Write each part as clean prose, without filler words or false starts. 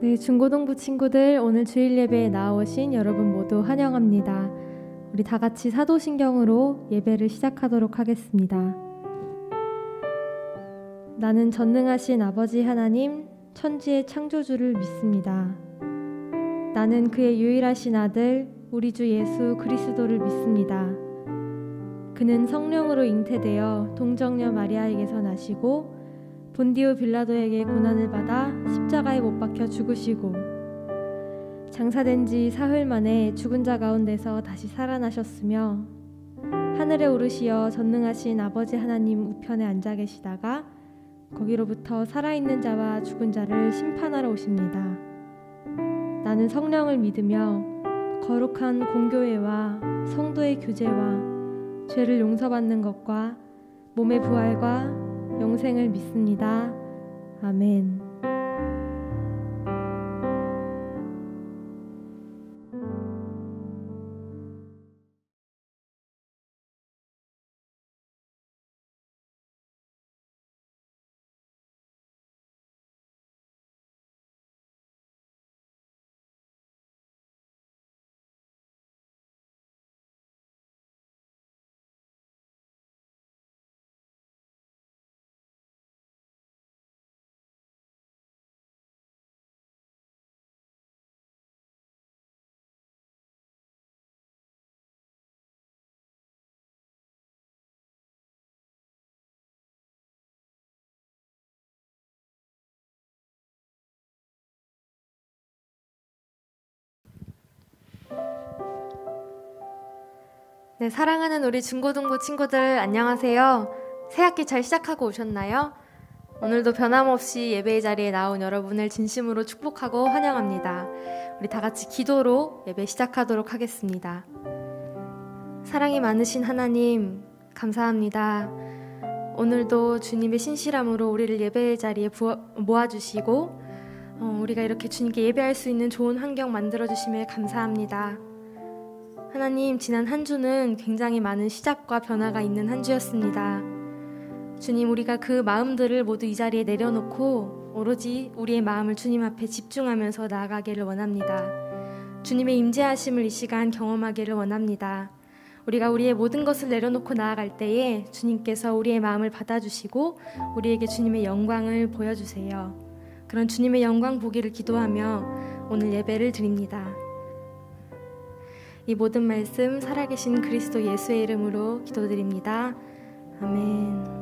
네, 중고등부 친구들, 오늘 주일 예배에 나오신 여러분 모두 환영합니다. 우리 다 같이 사도신경으로 예배를 시작하도록 하겠습니다. 나는 전능하신 아버지 하나님, 천지의 창조주를 믿습니다. 나는 그의 유일하신 아들, 우리 주 예수 그리스도를 믿습니다. 그는 성령으로 잉태되어 동정녀 마리아에게서 나시고 본디오 빌라도에게 고난을 받아 십자가에 못 박혀 죽으시고 장사된 지 사흘 만에 죽은 자 가운데서 다시 살아나셨으며 하늘에 오르시어 전능하신 아버지 하나님 우편에 앉아 계시다가 거기로부터 살아있는 자와 죽은 자를 심판하러 오십니다. 나는 성령을 믿으며 거룩한 공교회와 성도의 교제와 죄를 용서받는 것과 몸의 부활과 영생을 믿습니다. 아멘. 네, 사랑하는 우리 중고등부 친구들 안녕하세요. 새학기 잘 시작하고 오셨나요? 오늘도 변함없이 예배의 자리에 나온 여러분을 진심으로 축복하고 환영합니다. 우리 다 같이 기도로 예배 시작하도록 하겠습니다. 사랑이 많으신 하나님, 감사합니다. 오늘도 주님의 신실함으로 우리를 예배의 자리에 모아주시고 우리가 이렇게 주님께 예배할 수 있는 좋은 환경 만들어주심에 감사합니다. 하나님, 지난 한 주는 굉장히 많은 시작과 변화가 있는 한 주였습니다. 주님, 우리가 그 마음들을 모두 이 자리에 내려놓고 오로지 우리의 마음을 주님 앞에 집중하면서 나아가기를 원합니다. 주님의 임재하심을 이 시간 경험하기를 원합니다. 우리가 우리의 모든 것을 내려놓고 나아갈 때에 주님께서 우리의 마음을 받아주시고 우리에게 주님의 영광을 보여주세요. 그런 주님의 영광 보기를 기도하며 오늘 예배를 드립니다. 이 모든 말씀 살아계신 그리스도 예수의 이름으로 기도드립니다. 아멘.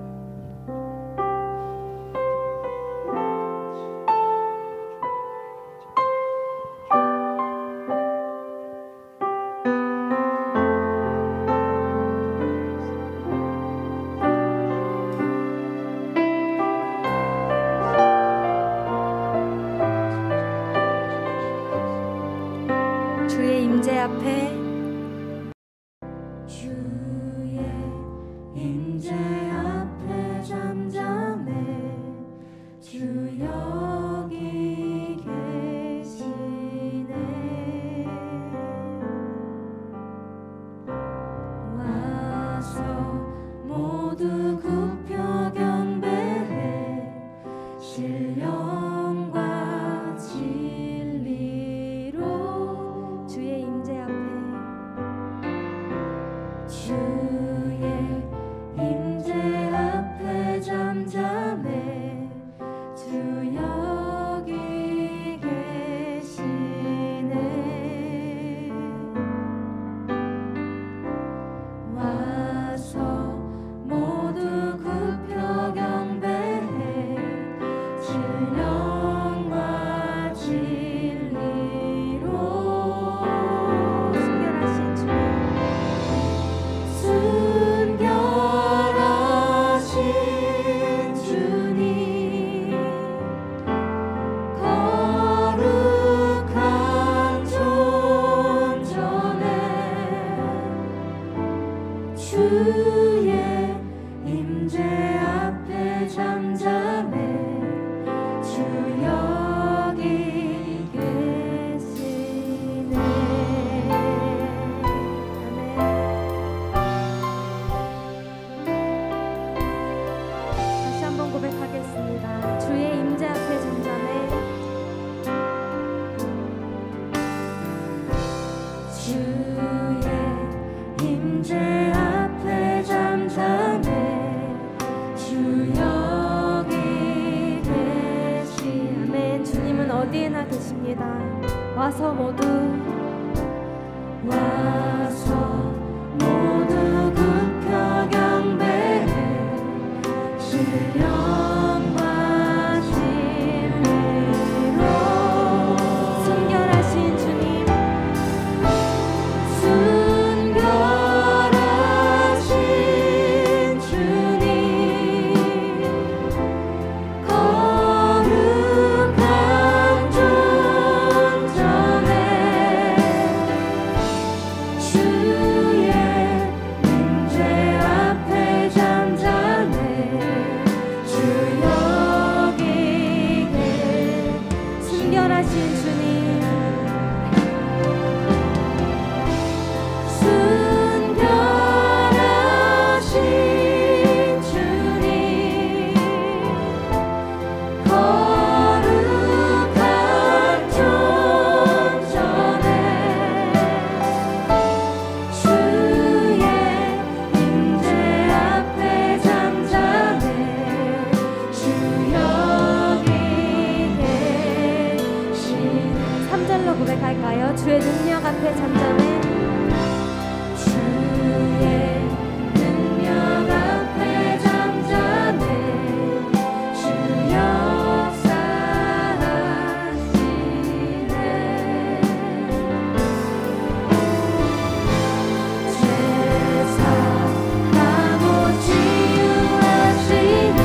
주의 임재 앞에 모두 굽혀 경배해 주여 어디에나 계십니다. 와서 모두 굽혀 경배해 신령과 진리로 순결하신 주님 순결하신 주님 거룩한 존전에 주의 임재 앞에 잠잠해 주 여기에 순결하신 주님 순결하신 주님 거룩한 존전에 주의 임재 앞에 잠잠해 주 여기 계시네 3절로 고백할까요? 주의 능력 앞에 잠잠해 주의 능력 앞에 잠잠해 주 역사하시네 죄사하고 치유하시는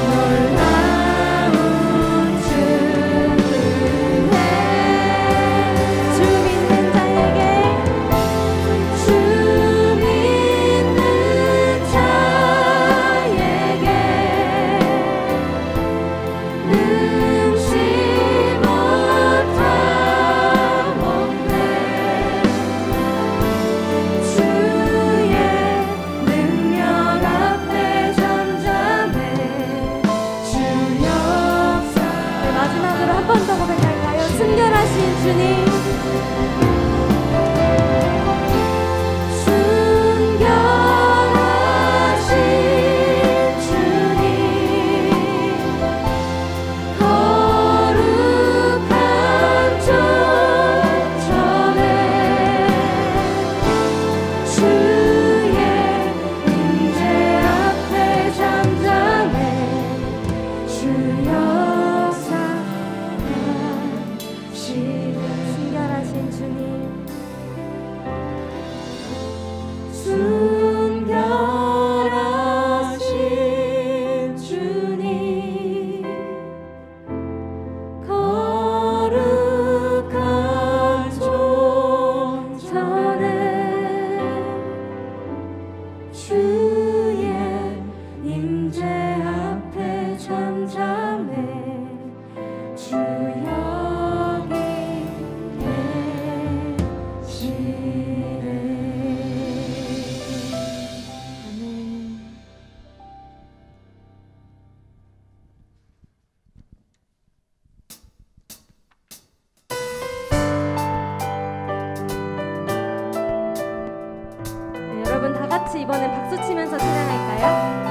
놀라운 주네 주 믿는 자에게 주 믿는 자에게 능치 못함 없네 주의 능력 앞에 잠잠해 주 역사 마지막으로 한 번 더 고백할까요? 순결하신 주님 순결하신 주님 거룩한 존전에 주의 임재 앞에 잠잠해 주 역사하시네 순결하신 주님 순결하신 주님 거룩한 존전에 주의 임재 앞에 잠잠해 주 여기 계시네 아멘. 네, 여러분 다 같이 이번엔 박수 치면서 찬양할까요?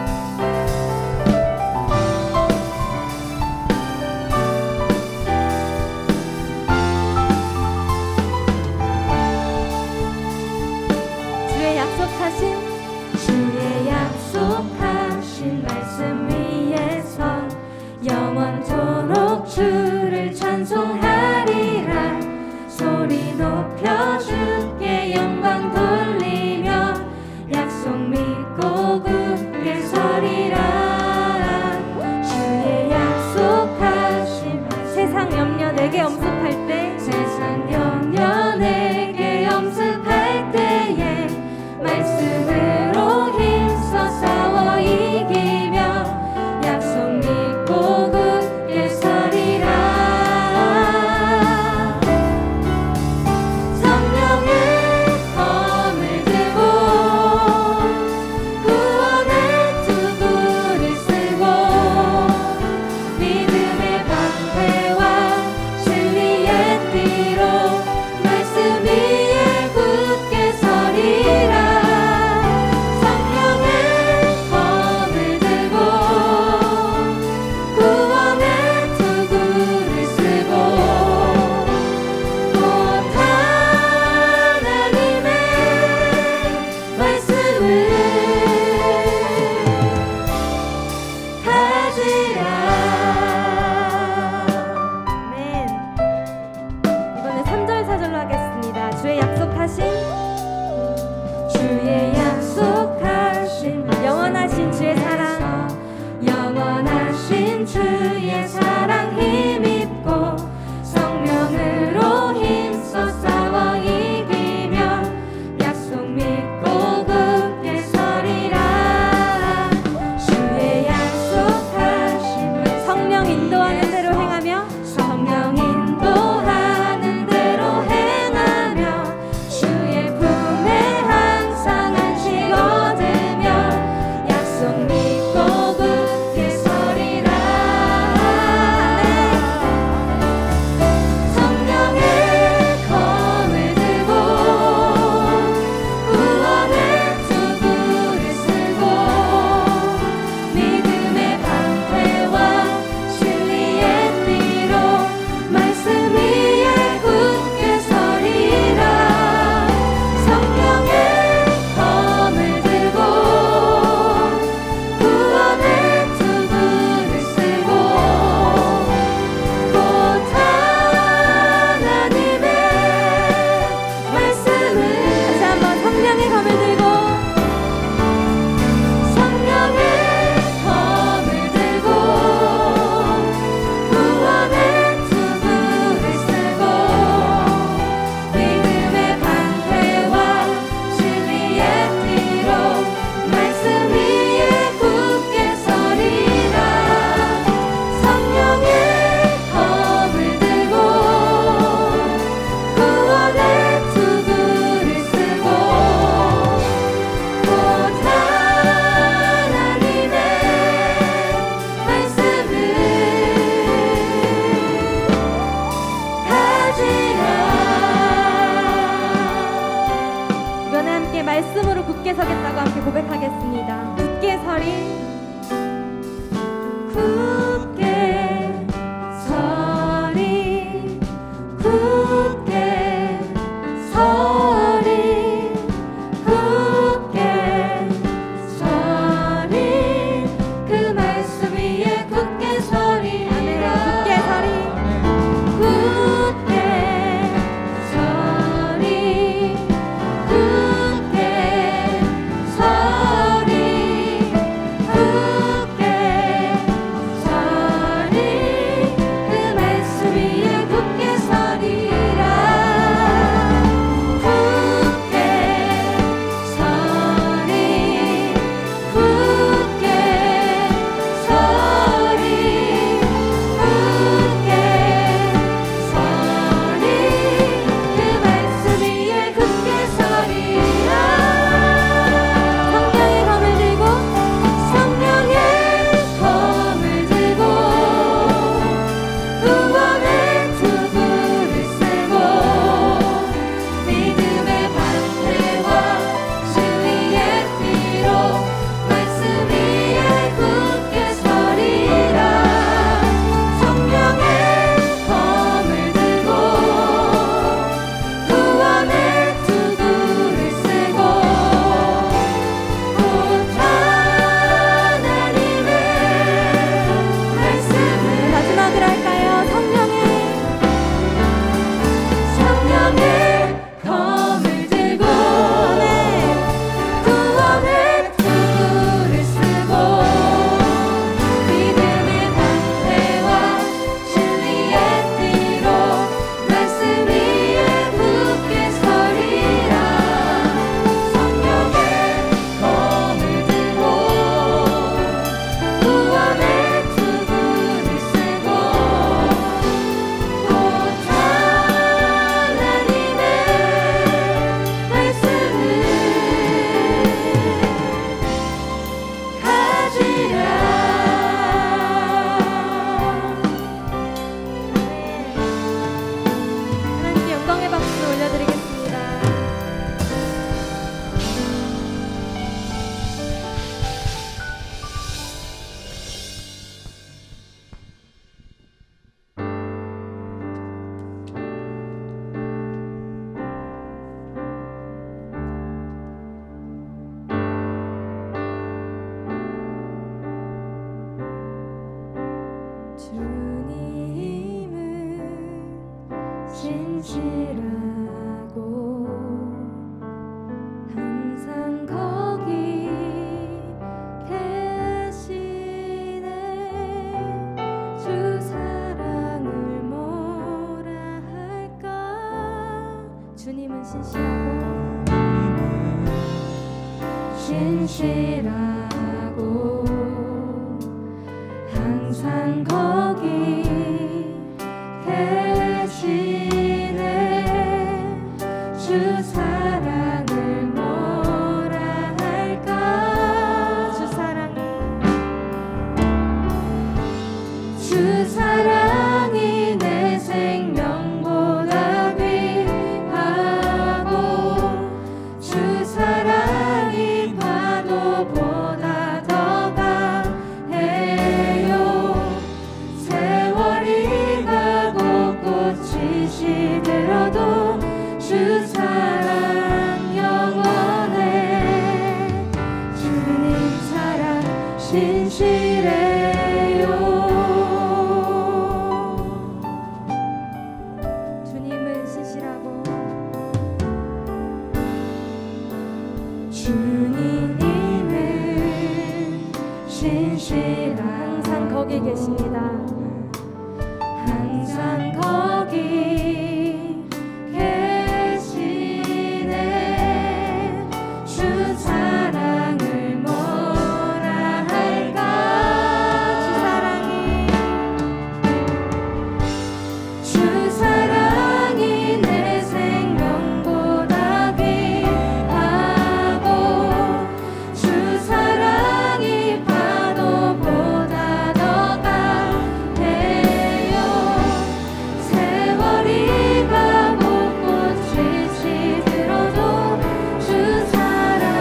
주의 약속하신 주의 약속하신 말씀 위에서 영원토록 주를 찬송하리라 소리 높여 주께 영광 돌리며 약속 믿고 굳게 서리라 주의 약속하신 말씀 세상 염려 내게 엄습할 때 세상 염려 내게 엄습할 때에 말씀으로 힘써 싸워 이기며 약속 믿고 굳게 서리라 성령의 검을 들고 구원의 투구를 쓰고 믿음의 방패와 진리의 주의 사랑 힘입고 성령으로 힘써 싸워 이기며 약속 믿고 굳게 서리라. 주의 약속하심을 성령 인도하는 대로 행하며 성령 인도하는 대로 행하며 주의 품에 항상 안식 얻으며 약속 믿고 굳게 서리라. 성령의 검을 들고 구원의 투구를 쓰고 믿음의 방패와 진리의 띠로 말씀 위에 굳게 서리라. 성령의 검을 들고 구원의 투구를 쓰고 곧 하나님의 말씀을 다시 한번 성령의 검을 들고 성령의 검을 들고 구원의 투구를 쓰고 믿음의 방패와 진리의 띠로 말씀 위에 굳게 서리라. 성령의 검을 들고 구원의 투구를 쓰고 곧 하나님의 말씀을 가지라. 이번에 함께 말씀으로 굳게 서겠다고 함께 고백하겠습니다. 굳게 서리 굳게 서리 굳게 서리 굳게 서리 그 말씀 위에 굳게 서리라. 굳게 서리 굳게 서리 굳게 서리 굳게 서리 그 말씀 위에 굳게 서리라. 굳게 서리 굳게 서리 굳게 서리 그 말씀 위에 굳게 서리라. 성령의 검을 들고 성령의 검을 들고 구원의 투구를 쓰고 믿음의 방패와 진리의 띠로 말씀 위에 굳게 서리라. 성령의 검을 들고 구원의 투구를 쓰고 곧 하나님의 말씀을 마지막으로 할까요? 성령의 검을 들고 구원의 투구를 쓰고 믿음의 방패와 진리의 띠로 말씀 위에 굳게 서리라. 성령의 검을 들고 구원의 투구를 쓰고 곧 하나님의 말씀을 가지라. 하나님께 영광의 박수 올려드리겠습니다. 주님은 진실하고 항상 거기 계시네. 주 신실하고 항상 거기 계시네. 주 사랑을 뭐라 할까. 주 사랑이 내 생명보다 귀하고 주 사랑이 파도보다 더 강해요. 세월이 가고 꽃이 시들어도 주 사랑 영원해. 주님 사랑 신실해요. 주님은 신실하고 주님은 신실한 항상 거기 계십니다. 항상 거기 계시네. 주 사랑을 뭐라 할까. 주 사랑이 내 생명보다 귀하고 주 사랑이 파도보다 더 강해요. 세월이 가고 꽃이 시들어도 주 사랑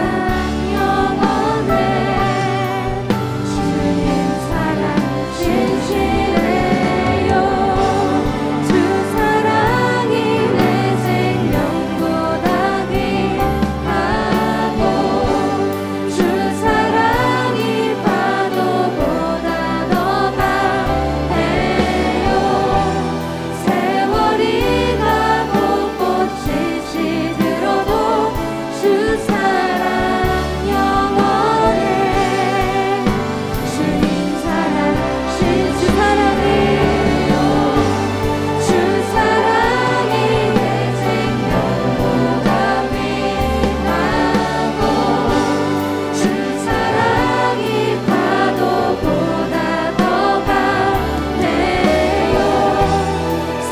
영원해. 주님 사랑 신실해요. 주 사랑이 내 생명보다 귀하고 주 사랑이 파도보다 더 강해요. 세월이 가고 꽃이 시들어도 주 사랑 영원해. 주님 사랑 주 사랑이요. 주 사랑이 내 생명보다 귀하고 주 사랑이 파도보다 더 강해요.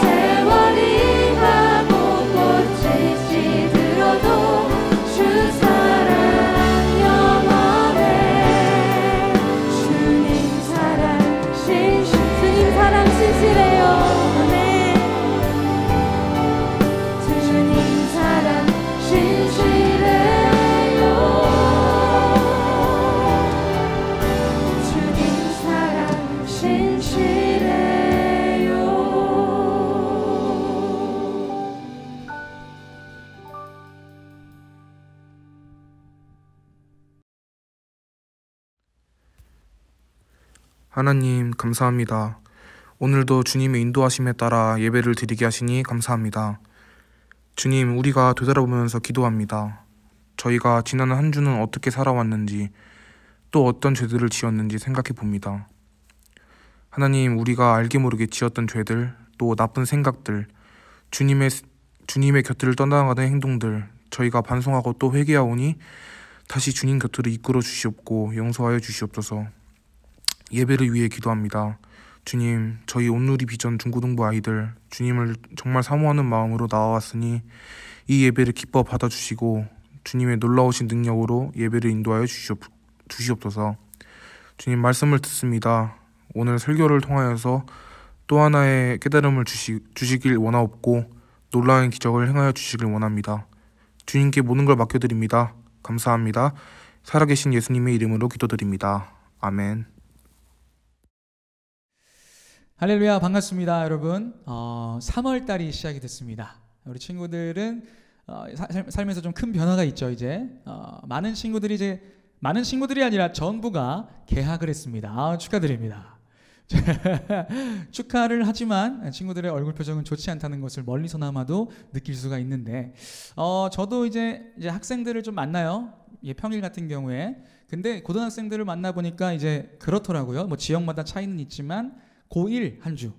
세월이 가고 꽃이 시들어도 주 사랑 영원해. 주님 사랑 신실해요. 아멘. 주님 사랑 신실해요. 주님 사랑 신실해요. 하나님 감사합니다. 오늘도 주님의 인도하심에 따라 예배를 드리게 하시니 감사합니다. 주님, 우리가 되돌아보면서 기도합니다. 저희가 지난 한 주는 어떻게 살아왔는지, 또 어떤 죄들을 지었는지 생각해 봅니다. 하나님, 우리가 알게 모르게 지었던 죄들, 또 나쁜 생각들, 주님의 곁을 떠나가는 행동들, 저희가 반성하고 또 회개하오니 다시 주님 곁으로 이끌어 주시옵고 용서하여 주시옵소서. 예배를 위해 기도합니다. 주님, 저희 온누리 비전 중고등부 아이들 주님을 정말 사모하는 마음으로 나와왔으니 이 예배를 기뻐 받아주시고 주님의 놀라우신 능력으로 예배를 인도하여 주시옵소서. 주님, 말씀을 듣습니다. 오늘 설교를 통하여서 또 하나의 깨달음을 주시길 원하옵고 놀라운 기적을 행하여 주시길 원합니다. 주님께 모든 걸 맡겨드립니다. 감사합니다. 살아계신 예수님의 이름으로 기도드립니다. 아멘. 할렐루야, 반갑습니다 여러분. 3월달이 시작이 됐습니다. 우리 친구들은 삶에서 좀 큰 변화가 있죠. 이제 많은 친구들이 아니라 전부가 개학을 했습니다. 축하드립니다. 축하를 하지만 친구들의 얼굴 표정은 좋지 않다는 것을 멀리서나마도 느낄 수가 있는데, 저도 이제 학생들을 좀 만나요. 평일 같은 경우에. 근데 고등학생들을 만나보니까 이제 그렇더라고요. 뭐 지역마다 차이는 있지만 고1 한 주,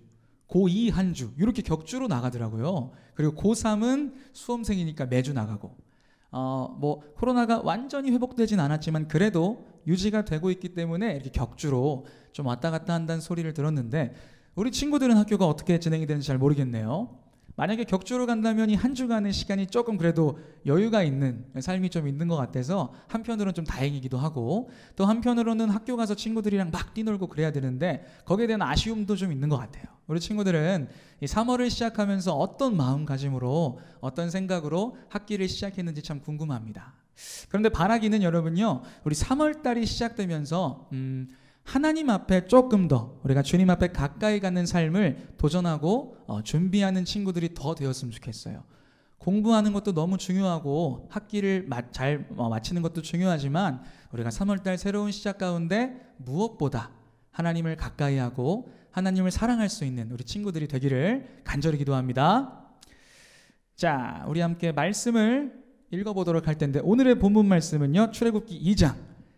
고2 한 주 이렇게 격주로 나가더라고요. 그리고 고3은 수험생이니까 매주 나가고 뭐 코로나가 완전히 회복되진 않았지만 그래도 유지가 되고 있기 때문에 이렇게 격주로 좀 왔다 갔다 한다는 소리를 들었는데 우리 친구들은 학교가 어떻게 진행이 되는지 잘 모르겠네요. 만약에 격주로 간다면 이 한 주간의 시간이 조금 그래도 여유가 있는 삶이 좀 있는 것 같아서 한편으로는 좀 다행이기도 하고 또 한편으로는 학교 가서 친구들이랑 막 뛰놀고 그래야 되는데 거기에 대한 아쉬움도 좀 있는 것 같아요. 우리 친구들은 이 3월을 시작하면서 어떤 마음가짐으로 어떤 생각으로 학기를 시작했는지 참 궁금합니다. 그런데 바라기는 여러분요, 우리 3월달이 시작되면서 하나님 앞에 조금 더 우리가 주님 앞에 가까이 가는 삶을 도전하고 준비하는 친구들이 더 되었으면 좋겠어요. 공부하는 것도 너무 중요하고 학기를 잘 마치는 것도 중요하지만 우리가 3월달 새로운 시작 가운데 무엇보다 하나님을 가까이 하고 하나님을 사랑할 수 있는 우리 친구들이 되기를 간절히 기도합니다. 자, 우리 함께 말씀을 읽어보도록 할 텐데 오늘의 본문 말씀은요, 출애굽기 2장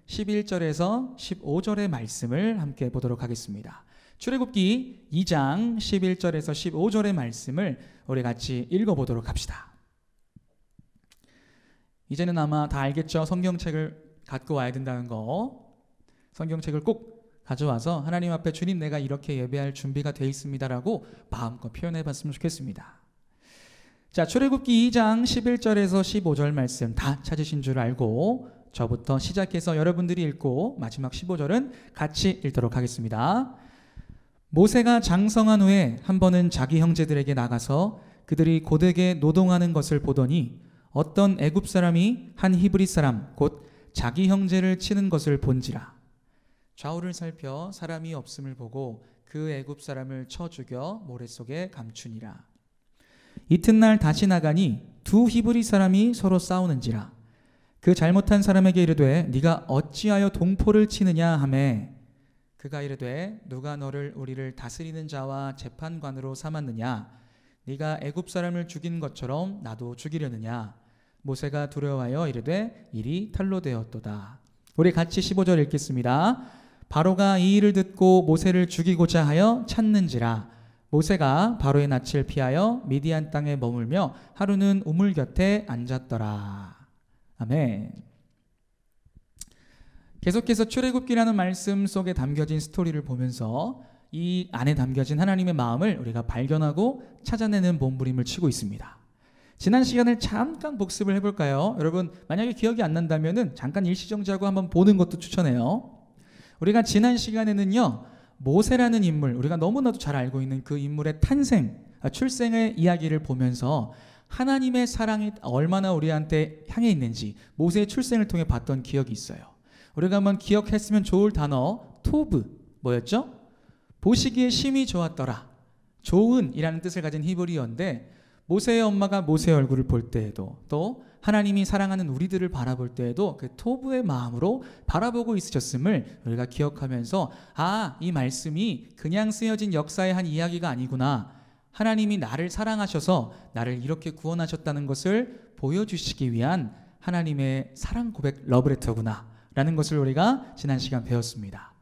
11절에서 15절의 말씀을 함께 보도록 하겠습니다. 출애굽기 2장 11절에서 15절의 말씀을 우리 같이 읽어보도록 합시다. 이제는 아마 다 알겠죠? 성경책을 갖고 와야 된다는 거. 성경책을 꼭 가져와서 하나님 앞에 주님 내가 이렇게 예배할 준비가 되어 있습니다라고 마음껏 표현해 봤으면 좋겠습니다. 자, 출애굽기 2장 11절에서 15절 말씀 다 찾으신 줄 알고 저부터 시작해서 여러분들이 읽고 마지막 15절은 같이 읽도록 하겠습니다. 모세가 장성한 후에 한 번은 자기 형제들에게 나가서 그들이 고되게 노동하는 것을 보더니 어떤 애굽 사람이 한 히브리 사람 곧 자기 형제를 치는 것을 본지라. 좌우를 살펴 사람이 없음을 보고 그 애굽 사람을 쳐 죽여 모래 속에 감추니라. 이튿날 다시 나가니 두 히브리 사람이 서로 싸우는지라. 그 잘못한 사람에게 이르되 네가 어찌하여 동포를 치느냐 하매 그가 이르되 누가 너를 우리를 다스리는 자와 재판관으로 삼았느냐. 네가 애굽 사람을 죽인 것처럼 나도 죽이려느냐. 모세가 두려워하여 이르되 일이 탈로 되었도다. 우리 같이 15절 읽겠습니다. 바로가 이 일을 듣고 모세를 죽이고자 하여 찾는지라. 모세가 바로의 낯을 피하여 미디안 땅에 머물며 하루는 우물 곁에 앉았더라. 아멘. 계속해서 출애굽기라는 말씀 속에 담겨진 스토리를 보면서 이 안에 담겨진 하나님의 마음을 우리가 발견하고 찾아내는 몸부림을 치고 있습니다. 지난 시간을 잠깐 복습을 해볼까요? 여러분 만약에 기억이 안 난다면은 잠깐 일시정지하고 한번 보는 것도 추천해요. 우리가 지난 시간에는요, 모세라는 인물, 우리가 너무나도 잘 알고 있는 그 인물의 출생의 이야기를 보면서 하나님의 사랑이 얼마나 우리한테 향해 있는지 모세의 출생을 통해 봤던 기억이 있어요. 우리가 한번 기억했으면 좋을 단어 토브, 뭐였죠? 보시기에 심히 좋았더라. 좋은이라는 뜻을 가진 히브리어인데 모세의 엄마가 모세의 얼굴을 볼 때에도 또 하나님이 사랑하는 우리들을 바라볼 때에도 그 토브의 마음으로 바라보고 있으셨음을 우리가 기억하면서 이 말씀이 그냥 쓰여진 역사의 한 이야기가 아니구나. 하나님이 나를 사랑하셔서 나를 이렇게 구원하셨다는 것을 보여주시기 위한 하나님의 사랑 고백 러브레터구나 라는 것을 우리가 지난 시간 배웠습니다.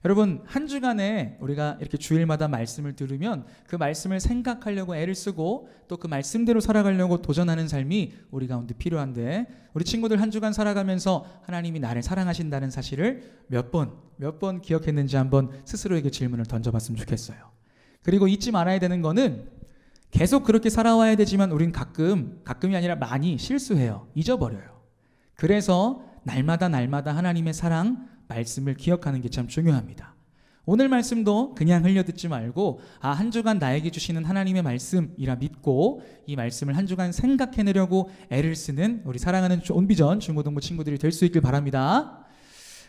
여러분 한 주간에 우리가 이렇게 주일마다 말씀을 들으면 그 말씀을 생각하려고 애를 쓰고 또 그 말씀대로 살아가려고 도전하는 삶이 우리 가운데 필요한데 우리 친구들 한 주간 살아가면서 하나님이 나를 사랑하신다는 사실을 몇 번 기억했는지 한번 스스로에게 질문을 던져봤으면 좋겠어요. 그리고 잊지 말아야 되는 거는 계속 그렇게 살아와야 되지만 우린 가끔이 아니라 많이 실수해요. 잊어버려요. 그래서 날마다 하나님의 사랑 말씀을 기억하는 게 참 중요합니다. 오늘 말씀도 그냥 흘려듣지 말고 한 주간 나에게 주시는 하나님의 말씀이라 믿고 이 말씀을 한 주간 생각해내려고 애를 쓰는 우리 사랑하는 온비전 중고등부 친구들이 될 수 있길 바랍니다.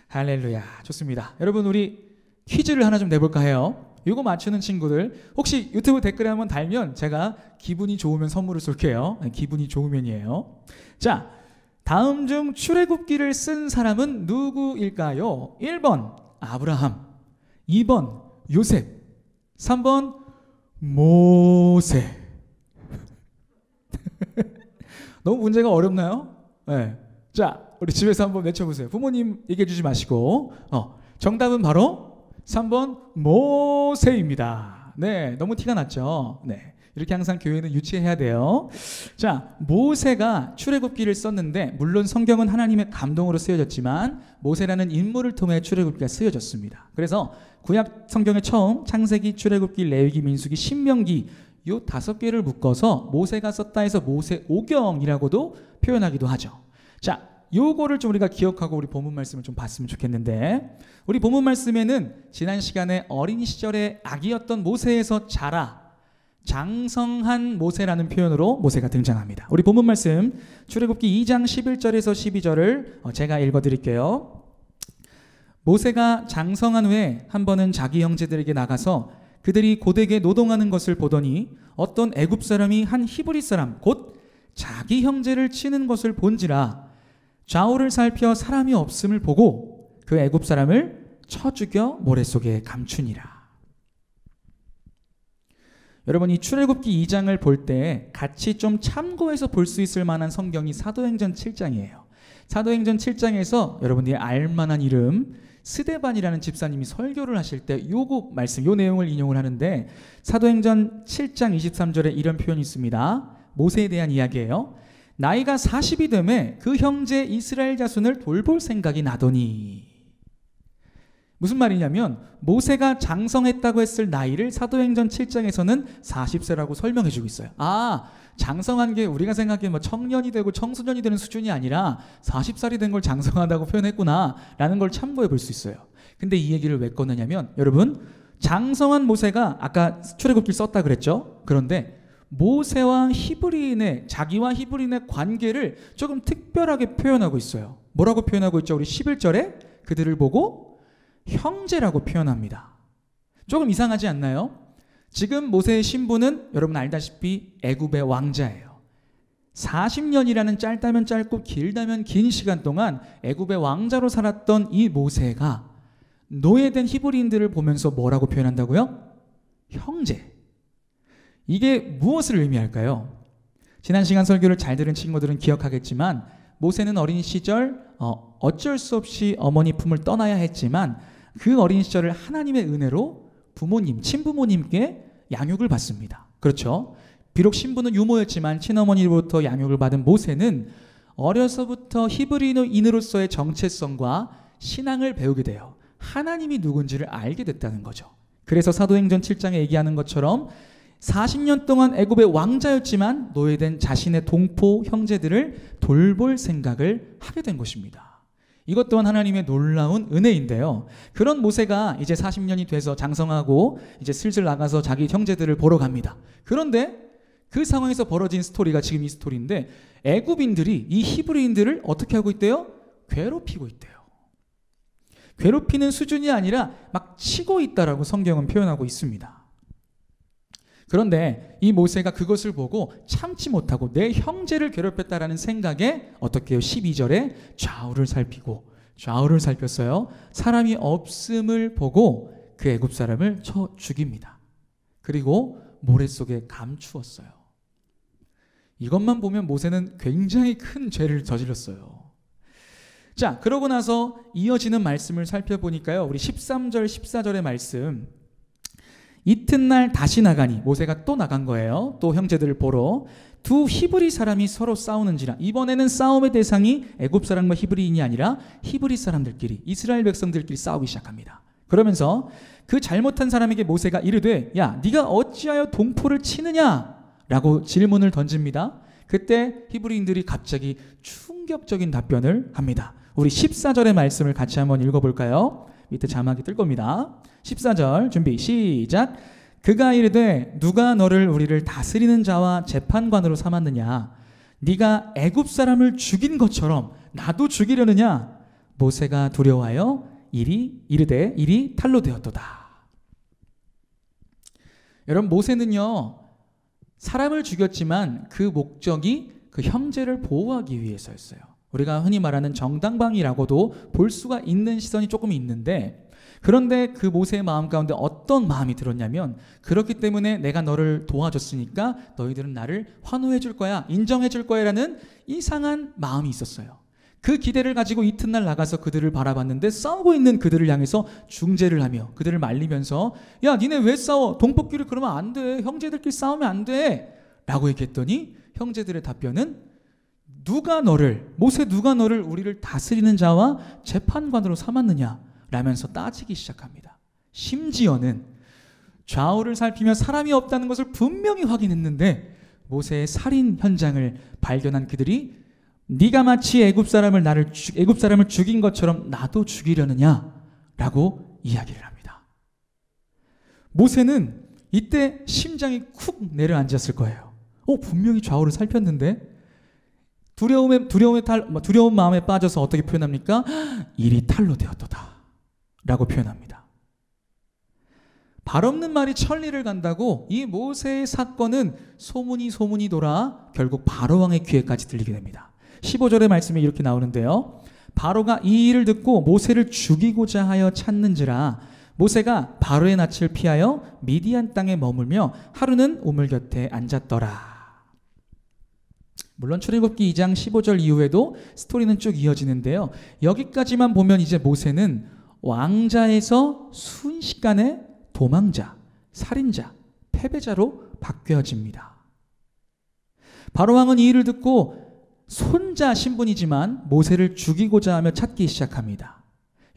할렐루야. 좋습니다. 여러분 우리 퀴즈를 하나 좀 내볼까 해요. 이거 맞추는 친구들 혹시 유튜브 댓글에 한번 달면 제가 기분이 좋으면 선물을 쏠게요. 기분이 좋으면이에요. 자, 다음 중 출애굽기를 쓴 사람은 누구일까요? 1번 아브라함, 2번 요셉, 3번 모세. 너무 문제가 어렵나요? 네. 자, 우리 집에서 한번 외쳐보세요. 부모님 얘기해 주지 마시고 정답은 바로 3번 모세입니다. 네, 너무 티가 났죠. 네, 이렇게 항상 교회는 유치해야 돼요. 자, 모세가 출애굽기를 썼는데 물론 성경은 하나님의 감동으로 쓰여졌지만 모세라는 인물을 통해 출애굽기가 쓰여졌습니다. 그래서 구약 성경에 처음 창세기, 출애굽기, 레위기, 민수기, 신명기 요 5개를 묶어서 모세가 썼다 해서 모세오경이라고도 표현하기도 하죠. 자, 요거를 좀 우리가 기억하고 우리 본문 말씀을 좀 봤으면 좋겠는데, 우리 본문 말씀에는 지난 시간에 어린 시절에 아기였던 모세에서 자라 장성한 모세라는 표현으로 모세가 등장합니다. 우리 본문 말씀 출애굽기 2장 11절에서 12절을 제가 읽어드릴게요. 모세가 장성한 후에 한 번은 자기 형제들에게 나가서 그들이 고되게 노동하는 것을 보더니 어떤 애굽 사람이 한 히브리 사람 곧 자기 형제를 치는 것을 본지라 좌우를 살펴 사람이 없음을 보고 그 애굽 사람을 쳐 죽여 모래 속에 감추니라. 여러분, 이 출애굽기 2장을 볼 때 같이 좀 참고해서 볼 수 있을 만한 성경이 사도행전 7장이에요. 사도행전 7장에서 여러분들이 알만한 이름 스데반이라는 집사님이 설교를 하실 때 요거 말씀, 요 내용을 인용을 하는데 사도행전 7장 23절에 이런 표현이 있습니다. 모세에 대한 이야기예요. 나이가 40이 되매 그 형제 이스라엘 자손을 돌볼 생각이 나더니, 무슨 말이냐면 모세가 장성했다고 했을 나이를 사도행전 7장에서는 40세라고 설명해 주고 있어요. 아, 장성한 게 우리가 생각하기엔 뭐 청년이 되고 청소년이 되는 수준이 아니라 40살이 된 걸 장성하다고 표현했구나 라는 걸 참고해 볼 수 있어요. 근데 이 얘기를 왜 꺼내냐면, 여러분, 장성한 모세가 아까 출애굽기를 썼다 그랬죠. 그런데 모세와 히브리인의, 자기와 히브리인의 관계를 조금 특별하게 표현하고 있어요. 뭐라고 표현하고 있죠? 우리 11절에 그들을 보고 형제라고 표현합니다. 조금 이상하지 않나요? 지금 모세의 신분은 여러분 알다시피 애굽의 왕자예요. 40년이라는 짧다면 짧고 길다면 긴 시간 동안 애굽의 왕자로 살았던 이 모세가 노예된 히브리인들을 보면서 뭐라고 표현한다고요? 형제. 이게 무엇을 의미할까요? 지난 시간 설교를 잘 들은 친구들은 기억하겠지만 모세는 어린 시절 어쩔 수 없이 어머니 품을 떠나야 했지만 그 어린 시절을 하나님의 은혜로 부모님, 친부모님께 양육을 받습니다. 그렇죠? 비록 신부는 유모였지만 친어머니로부터 양육을 받은 모세는 어려서부터 히브리인으로서의 정체성과 신앙을 배우게 돼요. 하나님이 누군지를 알게 됐다는 거죠. 그래서 사도행전 7장에 얘기하는 것처럼 40년 동안 애굽의 왕자였지만 노예된 자신의 동포 형제들을 돌볼 생각을 하게 된 것입니다. 이것 또한 하나님의 놀라운 은혜인데요. 그런 모세가 이제 40년이 돼서 장성하고 이제 슬슬 나가서 자기 형제들을 보러 갑니다. 그런데 그 상황에서 벌어진 스토리가 지금 이 스토리인데, 애굽인들이 이 히브리인들을 어떻게 하고 있대요? 괴롭히고 있대요. 괴롭히는 수준이 아니라 막 치고 있다라고 성경은 표현하고 있습니다. 그런데 이 모세가 그것을 보고 참지 못하고 내 형제를 괴롭혔다라는 생각에 어떻게 해요? 12절에 좌우를 살폈어요. 사람이 없음을 보고 그 애굽 사람을 쳐 죽입니다. 그리고 모래 속에 감추었어요. 이것만 보면 모세는 굉장히 큰 죄를 저질렀어요. 자, 그러고 나서 이어지는 말씀을 살펴보니까요, 우리 13절 14절의 말씀, 이튿날 다시 나가니, 모세가 또 나간 거예요. 또 형제들을 보러. 두 히브리 사람이 서로 싸우는지라. 이번에는 싸움의 대상이 애굽 사람과 히브리인이 아니라 히브리 사람들끼리, 이스라엘 백성들끼리 싸우기 시작합니다. 그러면서 그 잘못한 사람에게 모세가 이르되, 야, 네가 어찌하여 동포를 치느냐? 라고 질문을 던집니다. 그때 히브리인들이 갑자기 충격적인 답변을 합니다. 우리 14절의 말씀을 같이 한번 읽어볼까요? 밑에 자막이 뜰 겁니다. 14절 준비 시작. 그가 이르되 누가 너를 우리를 다스리는 자와 재판관으로 삼았느냐? 네가 애굽 사람을 죽인 것처럼 나도 죽이려느냐? 모세가 두려워하여 이르되 일이 탈로 되었도다. 여러분, 모세는요 사람을 죽였지만 그 목적이 그 형제를 보호하기 위해서였어요. 우리가 흔히 말하는 정당방위라고도 볼 수가 있는 시선이 조금 있는데, 그런데 그 모세의 마음 가운데 어떤 마음이 들었냐면, 그렇기 때문에 내가 너를 도와줬으니까 너희들은 나를 환호해 줄 거야, 인정해 줄 거야 라는 이상한 마음이 있었어요. 그 기대를 가지고 이튿날 나가서 그들을 바라봤는데 싸우고 있는 그들을 향해서 중재를 하며 그들을 말리면서 야 니네 왜 싸워? 동포끼리 그러면 안 돼. 형제들끼리 싸우면 안 돼. 라고 얘기했더니 형제들의 답변은 모세 누가 너를 우리를 다스리는 자와 재판관으로 삼았느냐 라면서 따지기 시작합니다. 심지어는 좌우를 살피며 사람이 없다는 것을 분명히 확인했는데 모세의 살인 현장을 발견한 그들이 네가 마치 애굽 사람을 죽인 것처럼 나도 죽이려느냐라고 이야기를 합니다. 모세는 이때 심장이 쿡 내려앉았을 거예요. 분명히 좌우를 살폈는데 두려운 마음에 빠져서 어떻게 표현합니까? 일이 탈로 되었도다 라고 표현합니다. 발 없는 말이 천리를 간다고 이 모세의 사건은 소문이 돌아 결국 바로왕의 귀에까지 들리게 됩니다. 15절의 말씀에 이렇게 나오는데요. 바로가 이 일을 듣고 모세를 죽이고자 하여 찾는지라 모세가 바로의 낯을 피하여 미디안 땅에 머물며 하루는 우물 곁에 앉았더라. 물론 출애굽기 2장 15절 이후에도 스토리는 쭉 이어지는데요. 여기까지만 보면 이제 모세는 왕자에서 순식간에 도망자, 살인자, 패배자로 바뀌어집니다. 바로왕은 이 일을 듣고 손자 신분이지만 모세를 죽이고자 하며 찾기 시작합니다.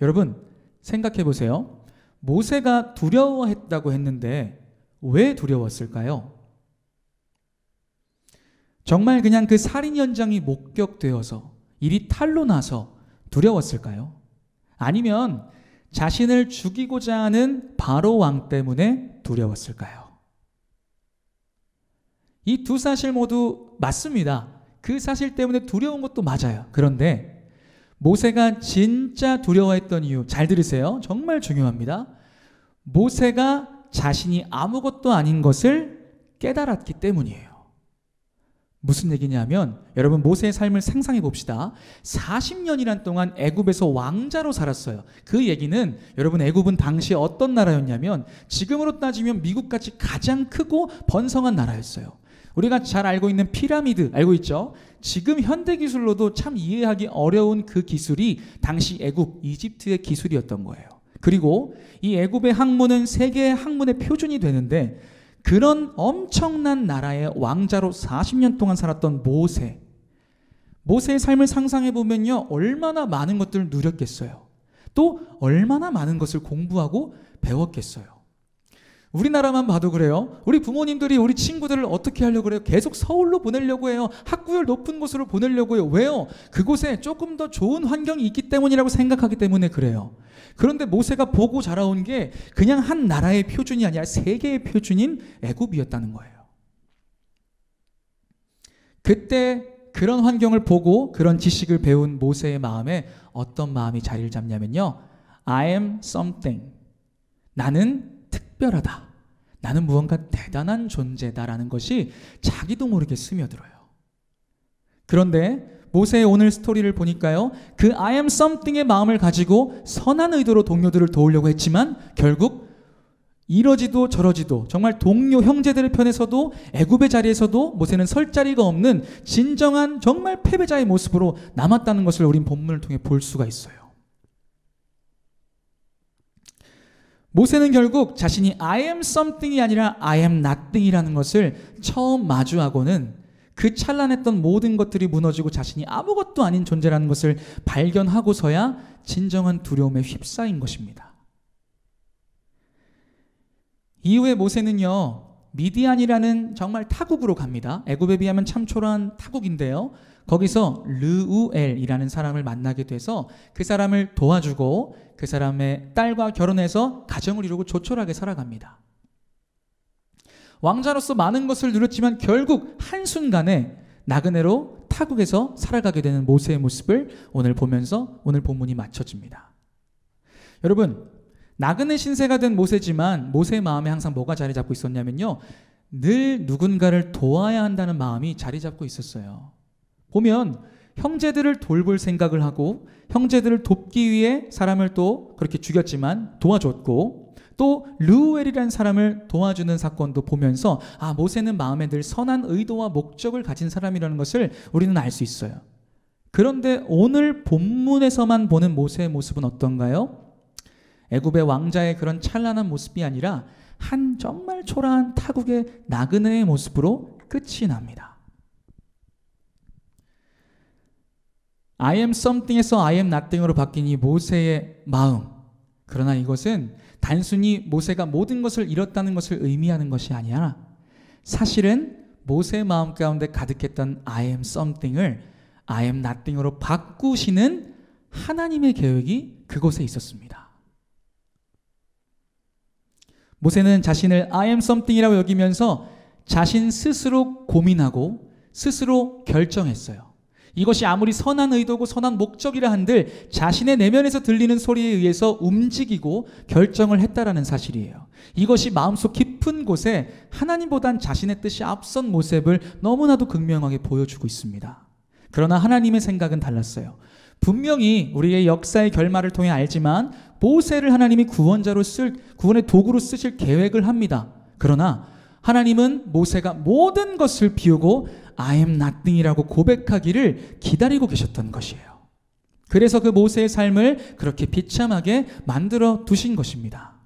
여러분 생각해 보세요. 모세가 두려워했다고 했는데 왜 두려웠을까요? 정말 그냥 그 살인 현장이 목격되어서 일이 탈로 나서 두려웠을까요? 아니면 자신을 죽이고자 하는 바로 왕 때문에 두려웠을까요? 이 두 사실 모두 맞습니다. 그 사실 때문에 두려운 것도 맞아요. 그런데 모세가 진짜 두려워했던 이유, 잘 들으세요. 정말 중요합니다. 모세가 자신이 아무것도 아닌 것을 깨달았기 때문이에요. 무슨 얘기냐면 여러분 모세의 삶을 상상해 봅시다. 40년이란 동안 애굽에서 왕자로 살았어요. 그 얘기는 여러분 애굽은 당시 어떤 나라였냐면 지금으로 따지면 미국같이 가장 크고 번성한 나라였어요. 우리가 잘 알고 있는 피라미드 알고 있죠? 지금 현대 기술로도 참 이해하기 어려운 그 기술이 당시 애굽, 이집트의 기술이었던 거예요. 그리고 이 애굽의 학문은 세계의 학문의 표준이 되는데 그런 엄청난 나라의 왕자로 40년 동안 살았던 모세의 삶을 상상해 보면요, 얼마나 많은 것들을 누렸겠어요. 또 얼마나 많은 것을 공부하고 배웠겠어요. 우리나라만 봐도 그래요. 우리 부모님들이 우리 친구들을 어떻게 하려고 그래요? 계속 서울로 보내려고 해요. 학구열 높은 곳으로 보내려고 해요. 왜요? 그곳에 조금 더 좋은 환경이 있기 때문이라고 생각하기 때문에 그래요. 그런데 모세가 보고 자라온 게 그냥 한 나라의 표준이 아니라 세계의 표준인 애굽이었다는 거예요. 그때 그런 환경을 보고 그런 지식을 배운 모세의 마음에 어떤 마음이 자리를 잡냐면요. I am something. 나는 특별하다. 나는 무언가 대단한 존재다라는 것이 자기도 모르게 스며들어요. 그런데 모세의 오늘 스토리를 보니까요. 그 I am something의 마음을 가지고 선한 의도로 동료들을 도우려고 했지만 결국 이러지도 저러지도 정말 동료 형제들의 편에서도 애굽의 자리에서도 모세는 설 자리가 없는 진정한 정말 패배자의 모습으로 남았다는 것을 우린 본문을 통해 볼 수가 있어요. 모세는 결국 자신이 I am something이 아니라 I am nothing이라는 것을 처음 마주하고는 그 찬란했던 모든 것들이 무너지고 자신이 아무것도 아닌 존재라는 것을 발견하고서야 진정한 두려움에 휩싸인 것입니다. 이후에 모세는요, 미디안이라는 정말 타국으로 갑니다. 애굽에 비하면 참 초라한 타국인데요. 거기서 르우엘이라는 사람을 만나게 돼서 그 사람을 도와주고 그 사람의 딸과 결혼해서 가정을 이루고 조촐하게 살아갑니다. 왕자로서 많은 것을 누렸지만 결국 한순간에 나그네로 타국에서 살아가게 되는 모세의 모습을 오늘 보면서 오늘 본문이 맞춰집니다. 여러분, 나그네 신세가 된 모세지만 모세의 마음에 항상 뭐가 자리 잡고 있었냐면요. 늘 누군가를 도와야 한다는 마음이 자리 잡고 있었어요. 보면 형제들을 돌볼 생각을 하고 형제들을 돕기 위해 사람을 또 그렇게 죽였지만 도와줬고 또 르우엘이라는 사람을 도와주는 사건도 보면서 모세는 마음에 늘 선한 의도와 목적을 가진 사람이라는 것을 우리는 알 수 있어요. 그런데 오늘 본문에서만 보는 모세의 모습은 어떤가요? 애굽의 왕자의 그런 찬란한 모습이 아니라 한 정말 초라한 타국의 나그네의 모습으로 끝이 납니다. I am something에서 I am nothing으로 바뀐 이 모세의 마음. 그러나 이것은 단순히 모세가 모든 것을 잃었다는 것을 의미하는 것이 아니라 사실은 모세의 마음 가운데 가득했던 I am something을 I am nothing으로 바꾸시는 하나님의 계획이 그곳에 있었습니다. 모세는 자신을 I am something이라고 여기면서 자신 스스로 고민하고 스스로 결정했어요. 이것이 아무리 선한 의도고 선한 목적이라 한들 자신의 내면에서 들리는 소리에 의해서 움직이고 결정을 했다라는 사실이에요. 이것이 마음속 깊은 곳에 하나님보단 자신의 뜻이 앞선 모습을 너무나도 극명하게 보여주고 있습니다. 그러나 하나님의 생각은 달랐어요. 분명히 우리의 역사의 결말을 통해 알지만 모세를 하나님이 구원의 도구로 쓰실 계획을 합니다. 그러나 하나님은 모세가 모든 것을 비우고 I am nothing이라고 고백하기를 기다리고 계셨던 것이에요. 그래서 그 모세의 삶을 그렇게 비참하게 만들어 두신 것입니다.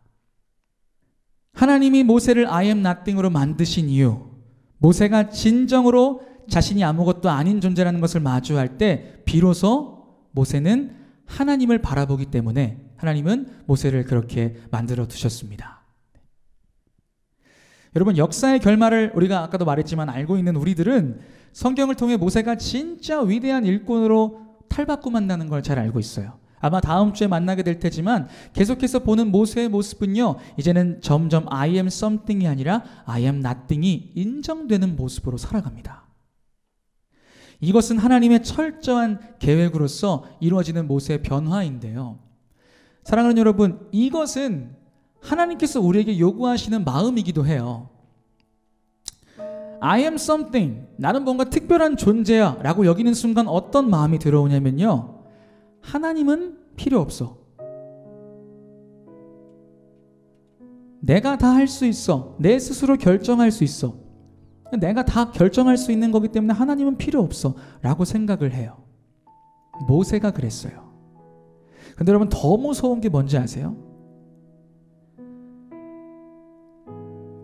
하나님이 모세를 I am nothing으로 만드신 이유, 모세가 진정으로 자신이 아무것도 아닌 존재라는 것을 마주할 때 비로소 모세는 하나님을 바라보기 때문에 하나님은 모세를 그렇게 만들어 두셨습니다. 여러분, 역사의 결말을 우리가 아까도 말했지만 알고 있는 우리들은 성경을 통해 모세가 진짜 위대한 일꾼으로 탈바꿈한다는 걸 잘 알고 있어요. 아마 다음 주에 만나게 될 테지만 계속해서 보는 모세의 모습은요, 이제는 점점 I am something이 아니라 I am nothing이 인정되는 모습으로 살아갑니다. 이것은 하나님의 철저한 계획으로서 이루어지는 모세의 변화인데요. 사랑하는 여러분, 이것은 하나님께서 우리에게 요구하시는 마음이기도 해요. I am something, 나는 뭔가 특별한 존재야 라고 여기는 순간 어떤 마음이 들어오냐면요, 하나님은 필요 없어. 내가 다 할 수 있어. 내 스스로 결정할 수 있어. 내가 다 결정할 수 있는 거기 때문에 하나님은 필요 없어 라고 생각을 해요. 모세가 그랬어요. 근데 여러분, 더 무서운 게 뭔지 아세요?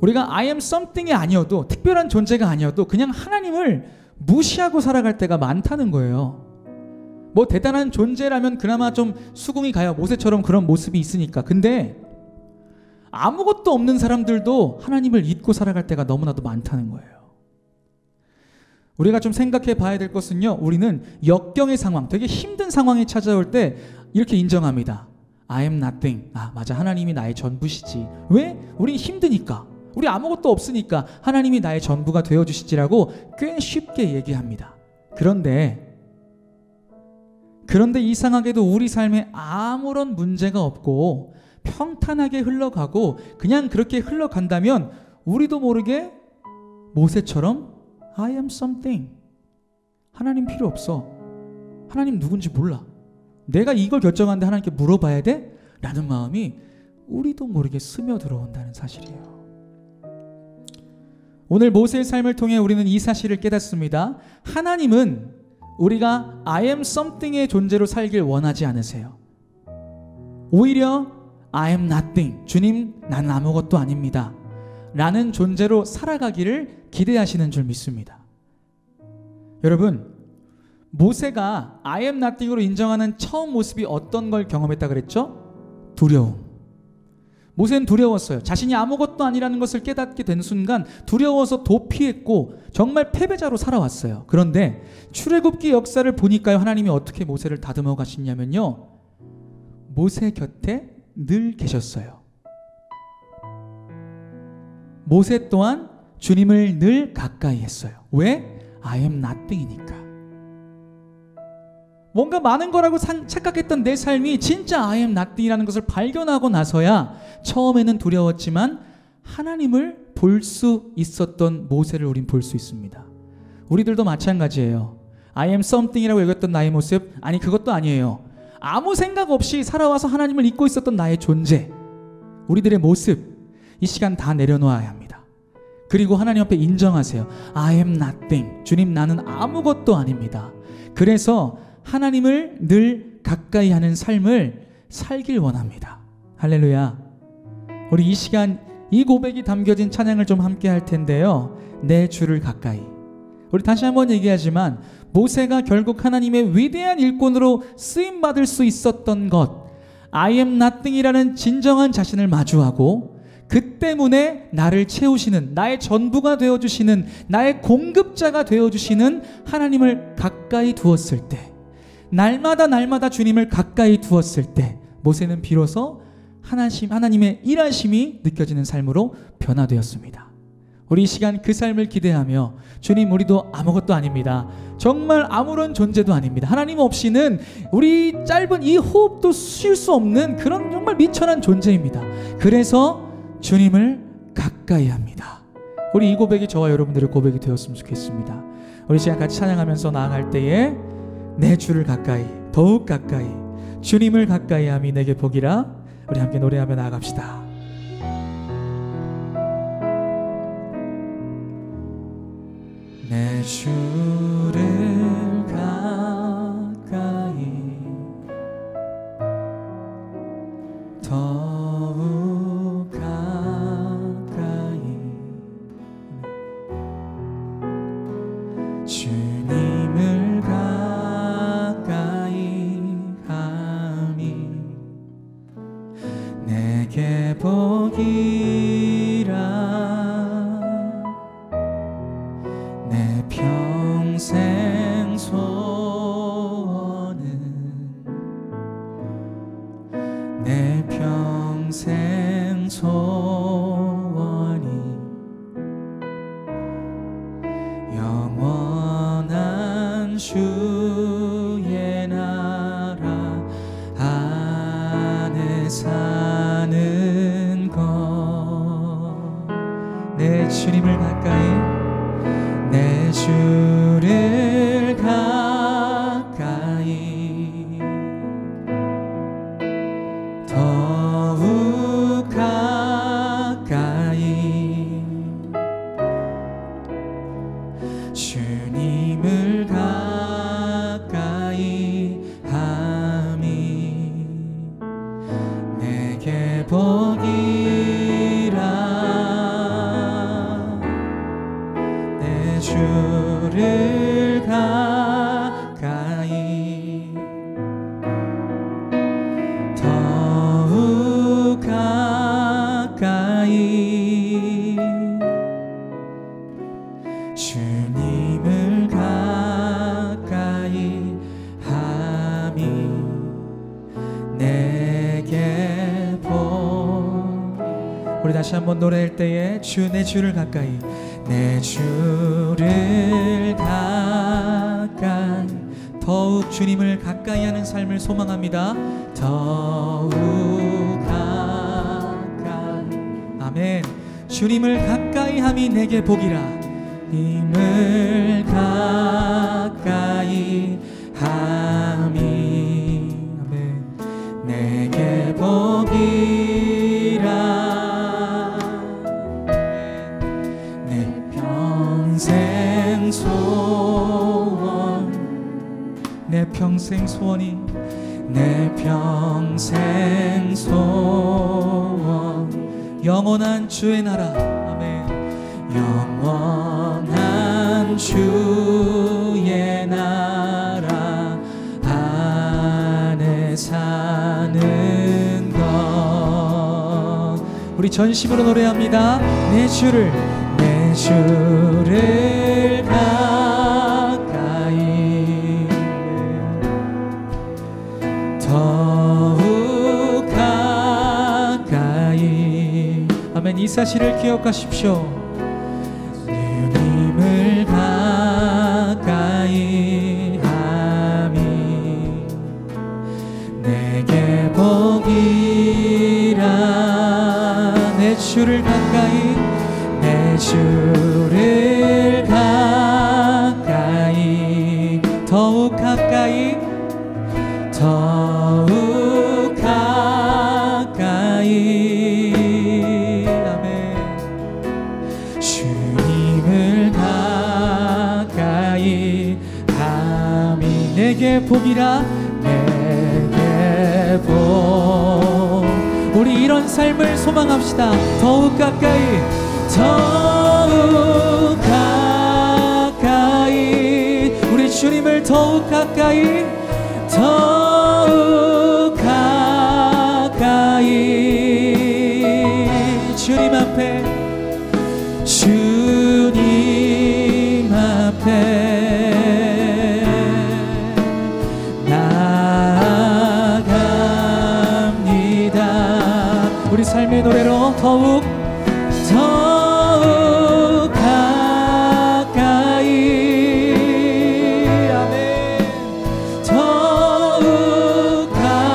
우리가 I am something이 아니어도, 특별한 존재가 아니어도 그냥 하나님을 무시하고 살아갈 때가 많다는 거예요. 뭐 대단한 존재라면 그나마 좀 수긍이 가요. 모세처럼 그런 모습이 있으니까. 근데 아무것도 없는 사람들도 하나님을 잊고 살아갈 때가 너무나도 많다는 거예요. 우리가 좀 생각해 봐야 될 것은요, 우리는 역경의 상황, 되게 힘든 상황이 찾아올 때 이렇게 인정합니다. I am nothing. 아, 맞아. 하나님이 나의 전부시지. 왜? 우린 힘드니까. 우리 아무것도 없으니까 하나님이 나의 전부가 되어주시지라고 꽤 쉽게 얘기합니다. 그런데 이상하게도 우리 삶에 아무런 문제가 없고 평탄하게 흘러가고 그냥 그렇게 흘러간다면 우리도 모르게 모세처럼 I am something. 하나님 필요 없어. 하나님 누군지 몰라. 내가 이걸 결정하는데 하나님께 물어봐야 돼? 라는 마음이 우리도 모르게 스며들어온다는 사실이에요. 오늘 모세의 삶을 통해 우리는 이 사실을 깨닫습니다. 하나님은 우리가 I am something의 존재로 살길 원하지 않으세요. 오히려 I am nothing. 주님, 나는 아무것도 아닙니다. 라는 존재로 살아가기를 기대하시는 줄 믿습니다. 여러분, 모세가 I am nothing으로 인정하는 처음 모습이 어떤 걸 경험했다 그랬죠? 두려움. 모세는 두려웠어요. 자신이 아무것도 아니라는 것을 깨닫게 된 순간 두려워서 도피했고 정말 패배자로 살아왔어요. 그런데 출애굽기 역사를 보니까요, 하나님이 어떻게 모세를 다듬어 가시냐면요, 모세 곁에 늘 계셨어요. 모세 또한 주님을 늘 가까이 했어요. 왜? I am nothing이니까. 뭔가 많은 거라고 착각했던 내 삶이 진짜 I am nothing이라는 것을 발견하고 나서야 처음에는 두려웠지만 하나님을 볼 수 있었던 모세를 우린 볼 수 있습니다. 우리들도 마찬가지예요. I am something이라고 여겼던 나의 모습, 아니 그것도 아니에요. 아무 생각 없이 살아와서 하나님을 잊고 있었던 나의 존재, 우리들의 모습, 이 시간 다 내려놓아야 합니다. 그리고 하나님 앞에 인정하세요. I am nothing. 주님, 나는 아무것도 아닙니다. 그래서 하나님을 늘 가까이 하는 삶을 살길 원합니다. 할렐루야. 우리 이 시간 이 고백이 담겨진 찬양을 좀 함께 할 텐데요. 내 주를 가까이. 우리 다시 한번 얘기하지만 모세가 결국 하나님의 위대한 일꾼으로 쓰임받을 수 있었던 것, I am nothing이라는 진정한 자신을 마주하고 그 때문에 나를 채우시는, 나의 전부가 되어주시는, 나의 공급자가 되어주시는 하나님을 가까이 두었을 때, 날마다 주님을 가까이 두었을 때 모세는 비로소 하나님의 일하심이 느껴지는 삶으로 변화되었습니다. 우리 이 시간 그 삶을 기대하며 주님, 우리도 아무것도 아닙니다. 정말 아무런 존재도 아닙니다. 하나님 없이는 우리 짧은 이 호흡도 쉴 수 없는 그런 정말 미천한 존재입니다. 그래서 주님을 가까이 합니다. 우리 이 고백이 저와 여러분들의 고백이 되었으면 좋겠습니다. 우리 시간 같이 찬양하면서 나아갈 때에 내 주를 가까이, 더욱 가까이, 주님을 가까이 함이 내게 복이라. 우리 함께 노래하며 나아갑시다. 내 주를 가까이, 더욱 가까이, 주님을 가까이 함이 내게 복이라. 내 평생 소원은, 내 평생 소원이 영원한 주의 나라 안에 사는 것. 내 주님을 가까이, 내 주를 가까이, 더욱 가까이, 주님을 가까이 함이 내게 복이라. 주를 가까이, 더욱 가까이, 주님을 가까이 함이 내게 복. 우리 다시 한번 노래할 때에 내 주를 가까이, 내 주를 가까이, 더욱 주님을 가까이 하는 삶을 소망합니다. 더욱 가까이. 아멘. 주님을 가까이 함이 내게 복이라. 주님을 가까이 함이, 아멘, 내게 복이라. 평생 소원, 내 평생 소원이, 내 평생 소원 영원한 주의 나라. 아멘. 영원한 주의 나라 안에 사는 것. 우리 전심으로 노래합니다. 내 주를 가까이, 더욱 가까이. 아멘. 이 사실을 기억하십시오. 주님을 가까이 함이 내게 복이라. 내 주를 가까이, 내 주를 가까이, 더욱 가까이, 더욱 가까이. 아멘. 주님을 가까이 함이 내게 복이라 내게 복. 우리 이런 삶을 소망합시다. 더욱 가까이 더욱 가까이 우리 주님을 더욱 가까이 더욱 가까이 주님 앞에 주님 앞에 나아갑니다. 우리 삶의 노래로 더욱 가까이 아멘. 더욱 가까이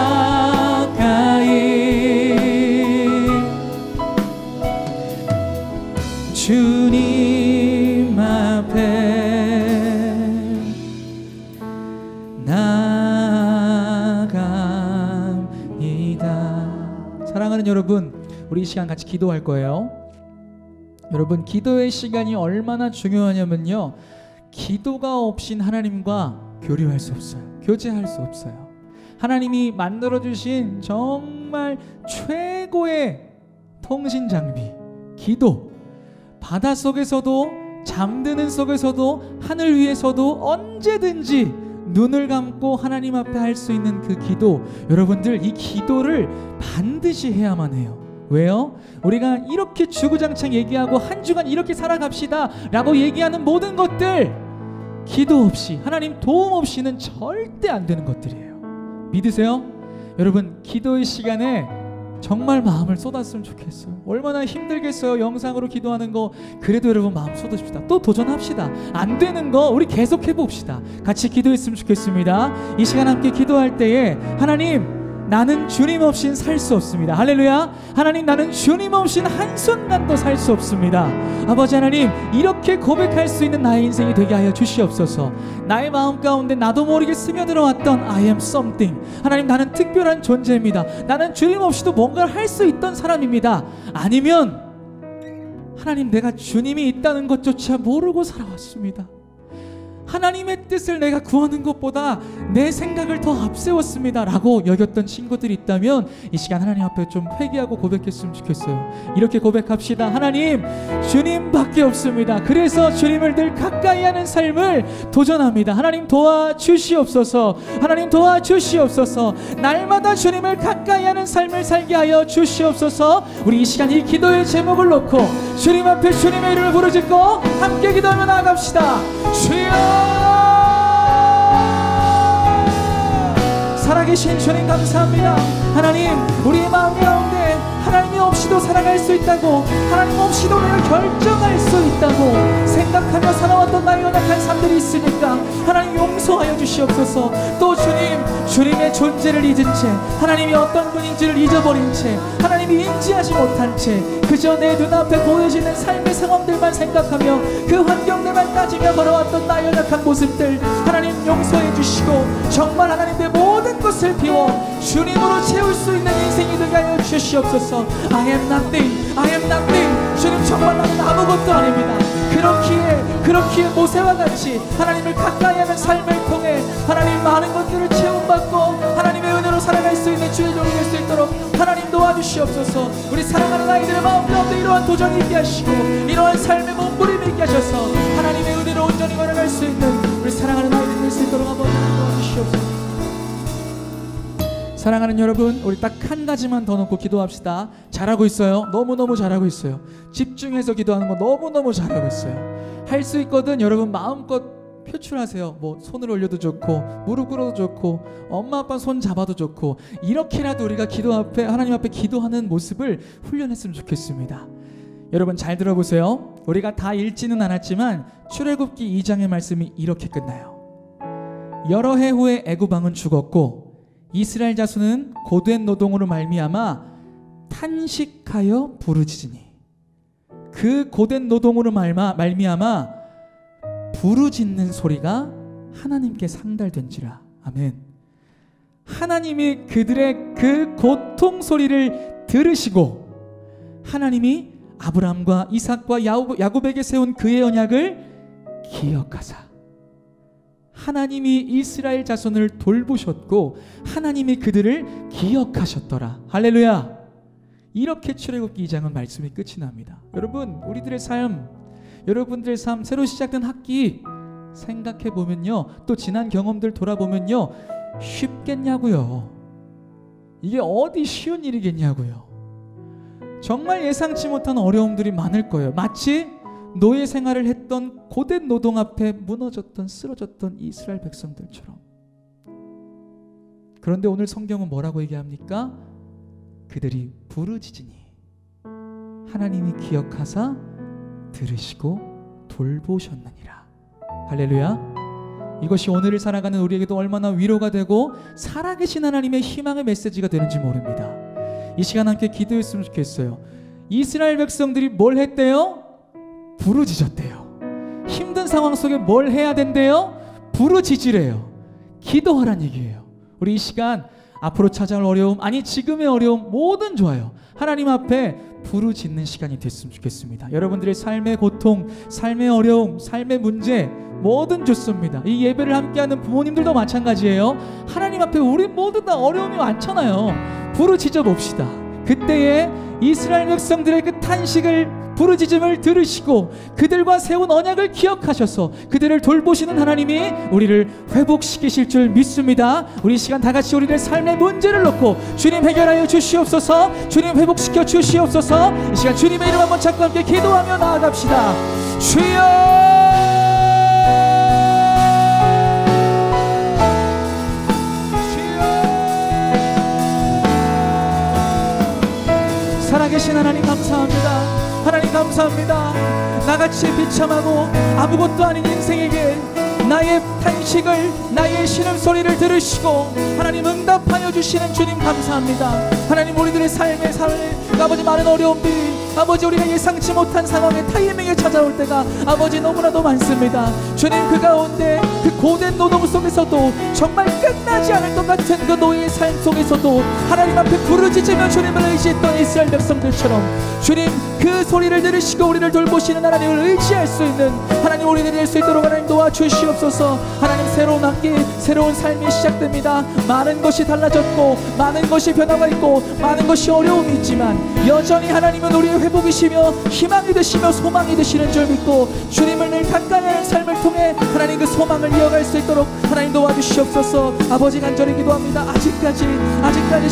주님 앞에 나아갑니다. 사랑하는 여러분, 우리 이 시간 같이 기도할 거예요. 여러분, 기도의 시간이 얼마나 중요하냐면요, 기도가 없인 하나님과 교류할 수 없어요. 교제할 수 없어요. 하나님이 만들어주신 정말 최고의 통신 장비, 기도. 바닷속에서도 잠드는 속에서도 하늘 위에서도 언제든지 눈을 감고 하나님 앞에 할 수 있는 그 기도. 여러분들, 이 기도를 반드시 해야만 해요. 왜요? 우리가 이렇게 주구장창 얘기하고 한 주간 이렇게 살아갑시다 라고 얘기하는 모든 것들, 기도 없이, 하나님 도움 없이는 절대 안 되는 것들이에요. 믿으세요? 여러분, 기도의 시간에 정말 마음을 쏟았으면 좋겠어요. 얼마나 힘들겠어요, 영상으로 기도하는 거. 그래도 여러분 마음 쏟으십시다. 또 도전합시다. 안 되는 거 우리 계속 해봅시다. 같이 기도했으면 좋겠습니다. 이 시간 함께 기도할 때에 하나님, 나는 주님 없인 살 수 없습니다. 할렐루야. 하나님, 나는 주님 없인 한순간도 살 수 없습니다. 아버지 하나님, 이렇게 고백할 수 있는 나의 인생이 되게 하여 주시옵소서. 나의 마음 가운데 나도 모르게 스며들어왔던 I am something. 하나님, 나는 특별한 존재입니다. 나는 주님 없이도 뭔가를 할 수 있던 사람입니다. 아니면 하나님, 내가 주님이 있다는 것조차 모르고 살아왔습니다. 하나님의 뜻을 내가 구하는 것보다 내 생각을 더 앞세웠습니다 라고 여겼던 친구들이 있다면 이 시간 하나님 앞에 좀 회개하고 고백했으면 좋겠어요. 이렇게 고백합시다. 하나님, 주님밖에 없습니다. 그래서 주님을 늘 가까이 하는 삶을 도전합니다. 하나님 도와주시옵소서. 하나님 도와주시옵소서. 날마다 주님을 가까이 하는 삶을 살게 하여 주시옵소서. 우리 이 시간 이 기도의 제목을 놓고 주님 앞에 주님의 이름을 부르짖고 함께 기도하며 나아갑시다. 주여, 살아계신 주님 감사합니다. 하나님, 우리의 마음 가운데 하나님이 없이도 살아갈 수 있다고, 하나님 없이도 내가 결정할 수 있다고 생각하며 살아왔던 나의 연약한 삶들이 있으니까 하나님 용서하여 주시옵소서. 또 주님의 존재를 잊은 채, 하나님이 어떤 분인지를 잊어버린 채, 하나님이 인지하지 못한 채 그저 내 눈앞에 보여지는 삶의 상황들만 생각하며 그 환경들만 따지며 걸어왔던 나의 연약한 모습들 하나님 용서해 주시고, 정말 하나님 내 모든 것을 비워 주님으로 채울 수 있는 인생이 되게 하여 주시옵소서. I am nothing, I am nothing. 주님, 정말 나는 아무것도 아닙니다. 그렇기에 모세와 같이 하나님을 가까이 하는 삶을 통해 하나님 많은 것들을 체험받고 하나님의 은혜로 살아갈 수 있는 주의 종이 될 수 있도록 하나님 도와주시옵소서. 우리 사랑하는 아이들의 마음 가운데 이러한 도전이 있게 하시고 이러한 삶의 몸부림이 있게 하셔서 하나님의 은혜로 온전히 걸어갈 수 있는 우리 사랑하는 아이들 될 수 있도록 한번 도와주시옵소서. 사랑하는 여러분, 우리 딱 한 가지만 더 놓고 기도합시다. 잘하고 있어요. 너무너무 잘하고 있어요. 집중해서 기도하는 거 너무너무 잘하고 있어요. 할 수 있거든. 여러분 마음껏 표출하세요. 뭐 손을 올려도 좋고 무릎 꿇어도 좋고 엄마 아빠 손 잡아도 좋고, 이렇게라도 우리가 기도 앞에, 하나님 앞에 기도하는 모습을 훈련했으면 좋겠습니다. 여러분 잘 들어보세요. 우리가 다 읽지는 않았지만 출애굽기 2장의 말씀이 이렇게 끝나요. 여러 해 후에 애굽 왕은 죽었고 이스라엘 자손은 고된 노동으로 말미암아 탄식하여 부르짖으니, 그 고된 노동으로 말미암아 부르짖는 소리가 하나님께 상달된지라. 아멘. 하나님이 그들의 그 고통 소리를 들으시고 하나님이 아브라함과 이삭과 야곱에게 세운 그의 언약을 기억하사 하나님이 이스라엘 자손을 돌보셨고 하나님이 그들을 기억하셨더라. 할렐루야. 이렇게 출애굽기 2장은 말씀이 끝이 납니다. 여러분, 우리들의 삶, 여러분들의 삶, 새로 시작된 학기 생각해 보면요, 또 지난 경험들 돌아보면요, 쉽겠냐고요. 이게 어디 쉬운 일이겠냐고요. 정말 예상치 못한 어려움들이 많을 거예요. 마치 노예 생활을 했던 고된 노동 앞에 무너졌던, 쓰러졌던 이스라엘 백성들처럼. 그런데 오늘 성경은 뭐라고 얘기합니까? 그들이 부르짖으니 하나님이 기억하사 들으시고 돌보셨느니라. 할렐루야. 이것이 오늘을 살아가는 우리에게도 얼마나 위로가 되고 살아계신 하나님의 희망의 메시지가 되는지 모릅니다. 이 시간 함께 기도했으면 좋겠어요. 이스라엘 백성들이 뭘 했대요? 부르짖었대요. 힘든 상황 속에 뭘 해야 된대요? 부르짖으래요. 기도하란 얘기예요. 우리 이 시간 앞으로 찾아올 어려움, 아니 지금의 어려움 뭐든 좋아요. 하나님 앞에 부르짖는 시간이 됐으면 좋겠습니다. 여러분들의 삶의 고통, 삶의 어려움, 삶의 문제 뭐든 좋습니다. 이 예배를 함께하는 부모님들도 마찬가지예요. 하나님 앞에 우리 모두 다 어려움이 많잖아요. 부르짖어 봅시다. 그때에 이스라엘 백성들의 그 탄식을, 부르짖음을 들으시고 그들과 세운 언약을 기억하셔서 그들을 돌보시는 하나님이 우리를 회복시키실 줄 믿습니다. 우리 시간 다 같이 우리의 삶의 문제를 놓고 주님 해결하여 주시옵소서, 주님 회복시켜 주시옵소서. 이 시간 주님의 이름 한번 찾고 함께 기도하며 나아갑시다. 주여, 살아계신 하나님 감사합니다. 하나님 감사합니다. 나같이 비참하고 아무것도 아닌 인생에게 나의 탄식을, 나의 신음소리를 들으시고 하나님 응답하여 주시는 주님 감사합니다. 하나님, 우리들의 삶에 아버지 많은 어려움들이, 아버지 우리가 예상치 못한 상황에 타이밍에 찾아올 때가 아버지 너무나도 많습니다. 주님, 그 가운데 그 고된 노동 속에서도 정말 끝나지 않을 것 같은 그 노예의 삶 속에서도 하나님 앞에 부르짖으며 주님을 의지했던 이스라엘 백성들처럼 주님 그 소리를 들으시고 우리를 돌보시는 하나님을 의지할 수 있는 하나님 우리들이 될 수 있도록 하나님 도와주시옵소서. 하나님, 새로운 학기, 새로운 삶이 시작됩니다. 많은 것이 달라졌고 많은 것이 변화가 있고 많은 것이 어려움이 있지만 여전히 하나님은 우리의 회복이시며 희망이 되시며 소망이 되시는 줄 믿고 주님을 늘 가까이 하는 삶을 통해 하나님 그 소망을 이어갈 수 있도록 하나님 도와주시옵소서. 아버지, 간절히 기도합니다. 아직까지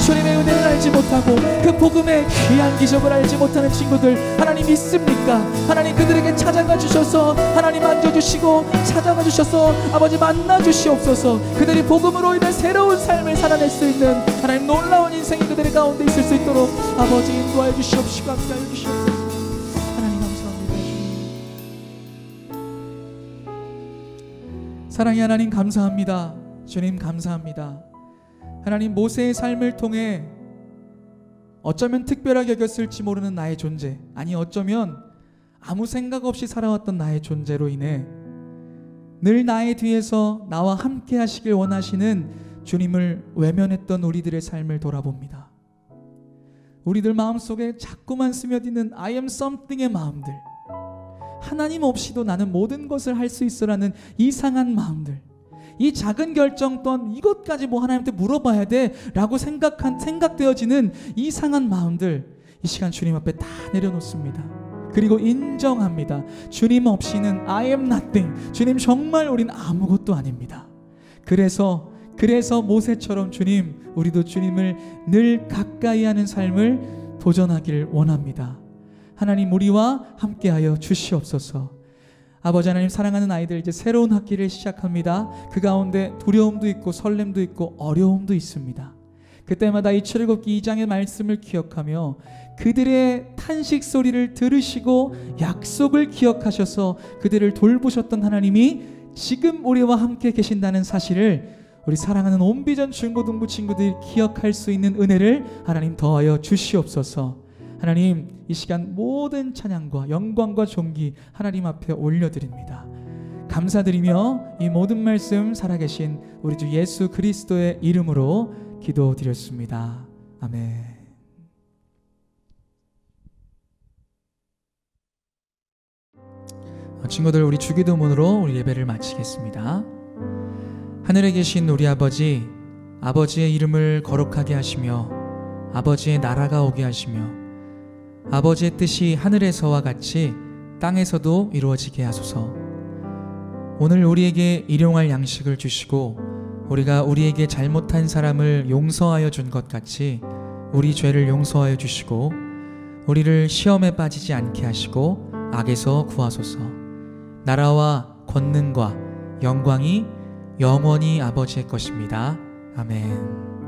주님의 은혜를 알지 못하고 그 복음의 귀한 기적을 알지 못하는 친구들 하나님 있습니까? 하나님, 그들에게 찾아가 주셔서 하나님 만져주시고 찾아가 주셔서 아버지 만나 주시옵소서. 그들이 복음으로 인해 새로운 삶을 살아낼 수 있는 하나님 놀라운 인생이 그들의 가운데 있을 수 있도록 아버지 인도하여 주시옵시고 함께하여 주시옵소서. 하나님 감사합니다. 사랑의 하나님 감사합니다. 주님 감사합니다. 하나님, 모세의 삶을 통해 어쩌면 특별하게 여겼을지 모르는 나의 존재, 아니 어쩌면 아무 생각 없이 살아왔던 나의 존재로 인해 늘 나의 뒤에서 나와 함께 하시길 원하시는 주님을 외면했던 우리들의 삶을 돌아봅니다. 우리들 마음속에 자꾸만 스며드는 I am something의 마음들, 하나님 없이도 나는 모든 것을 할 수 있어라는 이상한 마음들, 이 작은 결정 또한 이것까지 뭐 하나님한테 물어봐야 돼 라고 생각되어지는 이상한 마음들, 이 시간 주님 앞에 다 내려놓습니다. 그리고 인정합니다. 주님 없이는 I am nothing. 주님, 정말 우린 아무것도 아닙니다. 그래서 모세처럼 주님, 우리도 주님을 늘 가까이 하는 삶을 도전하길 원합니다. 하나님, 우리와 함께하여 주시옵소서. 아버지 하나님, 사랑하는 아이들 이제 새로운 학기를 시작합니다. 그 가운데 두려움도 있고 설렘도 있고 어려움도 있습니다. 그때마다 이 출애굽기 2장의 말씀을 기억하며 그들의 탄식 소리를 들으시고 약속을 기억하셔서 그들을 돌보셨던 하나님이 지금 우리와 함께 계신다는 사실을 우리 사랑하는 온비전 중고등부 친구들이 기억할 수 있는 은혜를 하나님 더하여 주시옵소서. 하나님, 이 시간 모든 찬양과 영광과 존귀 하나님 앞에 올려드립니다. 감사드리며 이 모든 말씀 살아계신 우리 주 예수 그리스도의 이름으로 기도드렸습니다. 아멘. 친구들, 우리 주기도문으로 우리 예배를 마치겠습니다. 하늘에 계신 우리 아버지, 아버지의 이름을 거룩하게 하시며 아버지의 나라가 오게 하시며 아버지의 뜻이 하늘에서와 같이 땅에서도 이루어지게 하소서. 오늘 우리에게 일용할 양식을 주시고 우리가 우리에게 잘못한 사람을 용서하여 준 것 같이 우리 죄를 용서하여 주시고 우리를 시험에 빠지지 않게 하시고 악에서 구하소서. 나라와 권능과 영광이 영원히 아버지의 것입니다. 아멘.